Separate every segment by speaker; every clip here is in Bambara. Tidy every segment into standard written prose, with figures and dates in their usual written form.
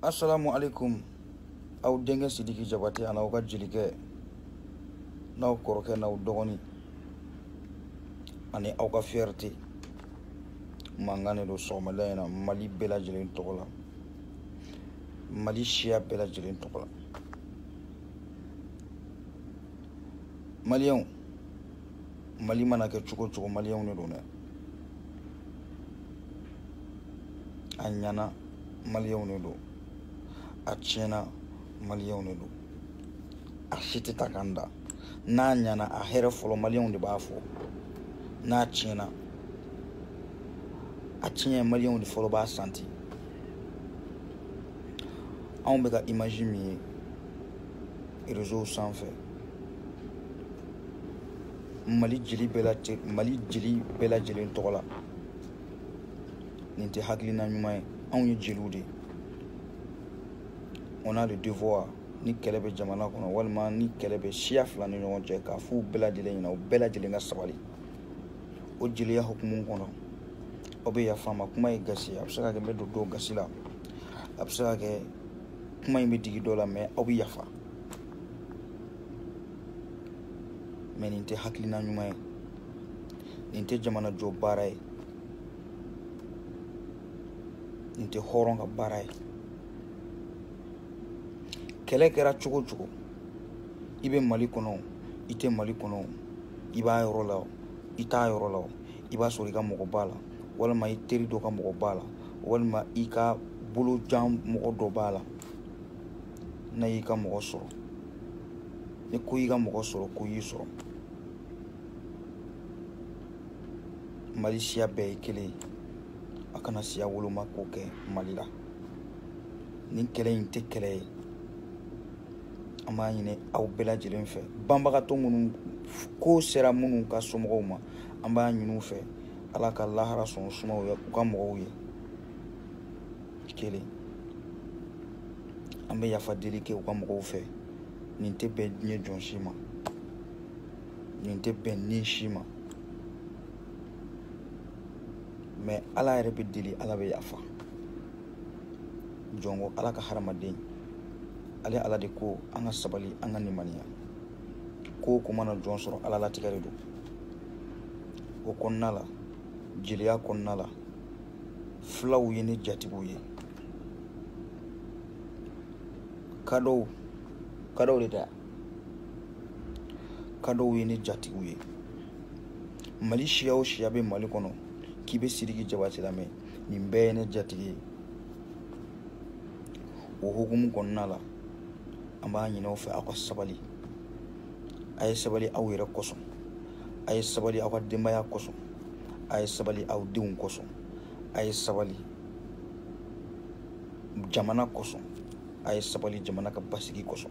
Speaker 1: Assalamu alaikum. Aw denkɛ Sidiki Jabate an'aw ka jelikɛ n'aw kɔrɔkɛ n'aw dɔgɔnin ani aw ka fierté mankan de don sɔgɔmada in na Mali bɛɛ lajɛlen tɔgɔ la, Mali siya bɛɛ lajɛlen tɔgɔ la. Maliyɛnw, Mali mana kɛ cogo cogo maliyɛnw de don dɛ. A ɲana maliyɛnw de don, a tiɲɛna maliyɛnw de don. A si tɛ ta k'an da. N'a ɲana a hɛrɛ fɔlɔ maliyɛnw de b'a fɔ. N'a tiɲɛna a tiɲɛ maliyɛnw de fɔlɔ b'a santi. Anw bɛ ka image min ye réseau sanfɛ, Mali jeli bɛɛ lajɛlen tɔgɔ la. Nin tɛ hakilina ɲuman ye. Anw ye jeliw de. On a le devoir ni kɛlɛ bɛ jamana kɔnɔ walima ni kɛlɛ bɛ siya fila ni ɲɔgɔn cɛ k'a fɔ u bɛɛ lajɛlen ɲɛna u bɛɛ lajɛlen ka sabali. O jeliya hukumu kɔnɔ aw bɛ yafa n ma. Kuma ye gasi ye, a bɛ se ka kɛ n bɛ don dɔw gasi la, a bɛ se ka kɛ kuma in bɛ digi dɔw la, mais aw bɛ yafa. Mais nin tɛ hakilina ɲuman ye, nin tɛ jamana jɔ baara ye, nin tɛ hɔrɔn ka baara ye. Kɛlɛ kɛra cogo cogo, i bɛ Mali kɔnɔ, i tɛ Mali kɔnɔ, i b'a yɔrɔ la, i t'a yɔrɔ la, i b'a sɔrɔ i ka mɔgɔ b'a la, walima i teri dɔ ka mɔgɔ b'a la, walima i ka bolojan mɔgɔ dɔ b'a la. N'a y'i ka mɔgɔ sɔrɔ, ni ko y'i ka mɔgɔ sɔrɔ, ko y'i sɔrɔ. Mali siya bɛɛ ye kelen ye, a kana siya woloma ko kɛ Mali la. Nin kɛlɛ in tɛ kɛlɛ ye. An b'a ɲini aw bɛɛ lajɛlen fɛ, banbagatɔ minnu ko sera minnu ka somɔgɔw ma, an b'a ɲini u fɛ Ala ka lahara sɔn suma u ka mɔgɔw ye. Kelen, an bɛ yafa deli kɛ u ka mɔgɔw fɛ. Nin tɛ bɛn diɲɛ jɔn si ma, nin tɛ bɛn ni si ma, mais Ala yɛrɛ bɛ deli, Ala bɛ yafa. Jɔn ko Ala ka hadamaden, ale Ala de ko an ka sabali, an ka nimaniya. Ko ko mana jɔn sɔrɔ Ala latigɛ de don. O kɔnɔna la, jeliya kɔnɔna la, filaw ye ne jatigiw ye. Kadɔw de tɛ, kadɔw ye ne jatigiw ye. Mali siya o siya bɛ Mali kɔnɔ k'i bɛ Sidiki Jabate lamɛn, nin bɛɛ ye ne jatigi ye. O hukumu kɔnɔna la, an b'a ɲini aw fɛ aw ka sabali. A ye sabali aw yɛrɛ kosɔn, a ye sabali aw ka denbaya kosɔn, a ye sabali aw denw kosɔn, a ye sabali jamana kosɔn, a ye sabali jamana ka basigi kosɔn.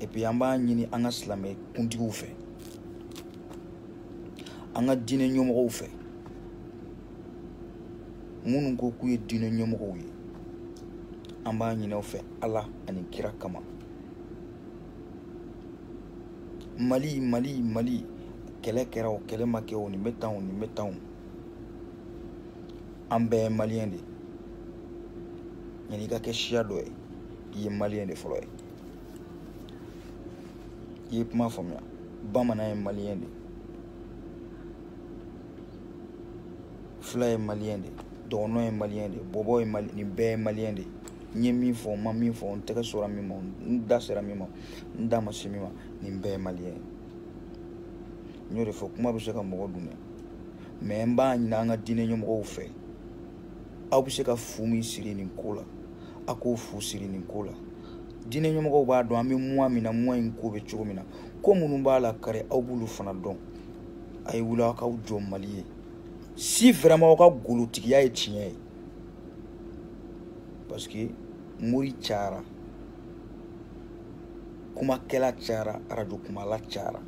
Speaker 1: Et puis an b'a ɲini an ka silamɛ kuntigiw fɛ, an ka diinɛ ɲɛmɔgɔw fɛ, minnu ko k'u ye diinɛ ɲɛmɔgɔw ye, an b'a ɲini aw fɛ Ala ani kira kama. Mali kɛlɛ kɛra o kɛlɛ ma kɛ o, nin bɛ tan o, nin bɛ tan o. An bɛɛ ye maliyɛn de. Yani i ka kɛ siya dɔ ye, i ye maliyɛn de fɔlɔ ye. I ye kuma faamuya. Bamanan ye maliyɛn de, fila ye maliyɛn de, dɔgɔnɔ ye maliyɛn de, bɔbɔ ye maliyɛn, nin bɛɛ ye maliyɛn de. N ye min fɔ, n ma min fɔ, n tɛgɛ sɔrɔ min ma, n da sera min ma, n da ma se min ma, nin bɛɛ ye maliyɛn ye. N y'o de fɔ, kuma bɛ se ka mɔgɔ dun dɛ, mais n b'a ɲini an ka diinɛ ɲɛmɔgɔw fɛ, aw bɛ se ka fu min siri nin ko la, a k'o fu siri nin ko la. Diinɛ ɲɛmɔgɔw b'a dɔn an bɛ mois min na, mois in ko bɛ cogo min na, ko minnu b'a la kari aw b'olu fana dɔn. A ye wuli aw k'aw jɔ Mali ye. Si vraiment aw ka golotigiya ye tiɲɛ ye, parce que mori cayara, kumakɛla cayara, radio kumala cayara.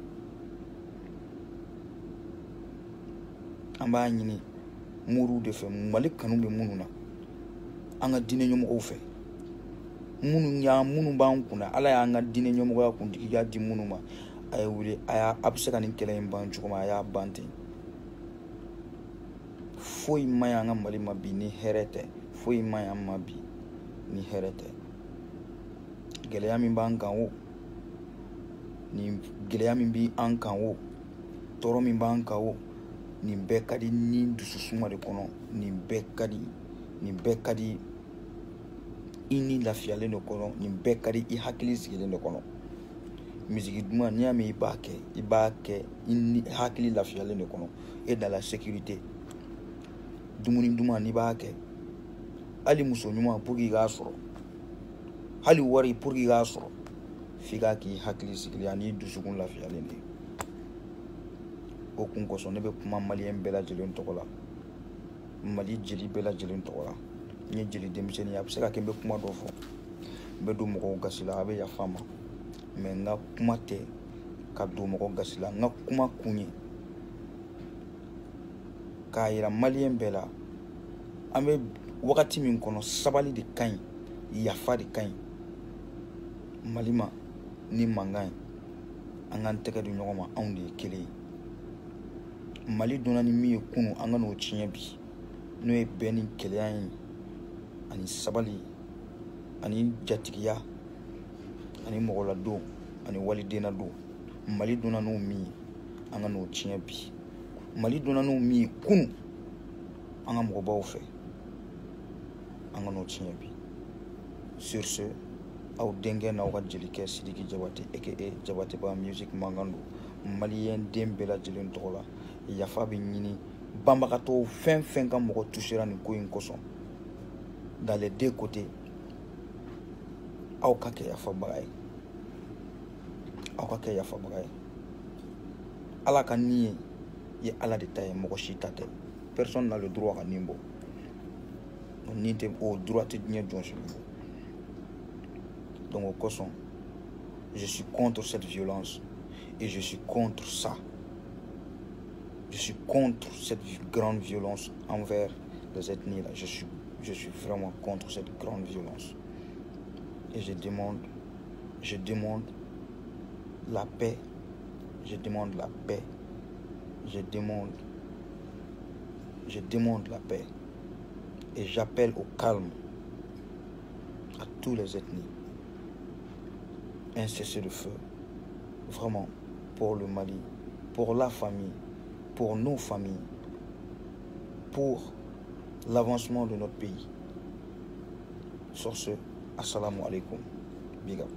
Speaker 1: An b'a ɲini moriw de fɛ, Mali kanu bɛ minnu na, an ka diinɛ ɲɛmɔgɔw fɛ, minnu b'an kunna, Ala y'an ka diinɛ ɲɛmɔgɔya kuntigiya di minnu ma, a ye wuli, a bɛ se ka nin kɛlɛ in ban cogo min a y'a ban ten. Foyi ma ɲi an ka Mali ma bi ni hɛrɛ tɛ, foyi man ɲi an ma bi ni hɛrɛ tɛ. Gɛlɛya min b'an kan o, ni gɛlɛya min bi an kan o, tɔɔrɔ min b'an kan o, nin bɛɛ ka di ni dususuma de kɔnɔ. Nin bɛɛ ka di i ni lafiyalen de kɔnɔ. Nin bɛɛ ka di i hakili sigilen de kɔnɔ. Misiki duman n'i y'a mɛn i b'a kɛ i ni hakili lafiyalen de kɔnɔ. Et dans la sécurité. Dumuni duman n'i b'a kɛ, hali muso ɲuman pour que i k'a sɔrɔ, hali wari pour que i k'a sɔrɔ, f'i k'a k'i hakili sigilen ani dusukun lafiyalen de. O kun kosɔn ne bɛ kuma maliyɛn bɛɛ lajɛlen tɔgɔ la, Mali jeli bɛɛ lajɛlen tɔgɔ la. N ye jeli denmisɛnnin ye, a bɛ se ka kɛ n bɛ kuma dɔ fɔ, n bɛ don mɔgɔw gasi la, a bɛ yafa n ma, mais n ka kuma tɛ ka don mɔgɔ gasi la. N ka kuma kun ye k'a yira maliyɛn bɛɛ la, an bɛ wagati min kɔnɔ sabali de ka ɲi, yafa de ka ɲi Mali ma ni mankan ye. An k'an tɛgɛ di ɲɔgɔn ma, anw de ye kelen ye. Mali donna ni min ye kunun, an ka n'o tiɲɛ bi, n'o ye bɛn ni kɛlɛya ye, ani sabali, ani jatigiya, ani mɔgɔladon, ani walidenadon. Mali donna n'o min ye, an ka n'o tiɲɛ bi. Mali donna n'o min ye kunun, an ka mɔgɔbaw fɛ, an ka n'o tiɲɛ bi. Sur ce, aw denkɛ n'aw ka jelikɛ Sidiki Jabate aka Jabateba Music mankan don maliyɛn den bɛɛ lajɛlen tɔgɔ la. Yafa bɛ ɲini banbagatɔw fɛn fɛn ka mɔgɔ touchera nin ko in kosɔn. Dans les deux côtés, aw ka kɛ yafabaga ye. Aw ka kɛ yafabaga ye. Ala ka nin ye Ala de ta ye, mɔgɔ si ta tɛ. Personne n'a le droit ka nin bɔ. Nin tɛ o droit tɛ diɲɛ jɔn si bolo. Donc au kosɔn, je suis contre cette violence et je suis contre ça. Je suis contre cette grande violence envers les ethnies là. Je suis vraiment contre cette grande violence. Et je demande la paix. Je demande la paix. Je demande la paix. Et j'appelle au calme à tous les ethnies. Un cessez-le-feu. Vraiment, pour le Mali, pour la famille, pour nos familles, pour l'avancement de notre pays. Sur ce, assalamu alaikum. Big up.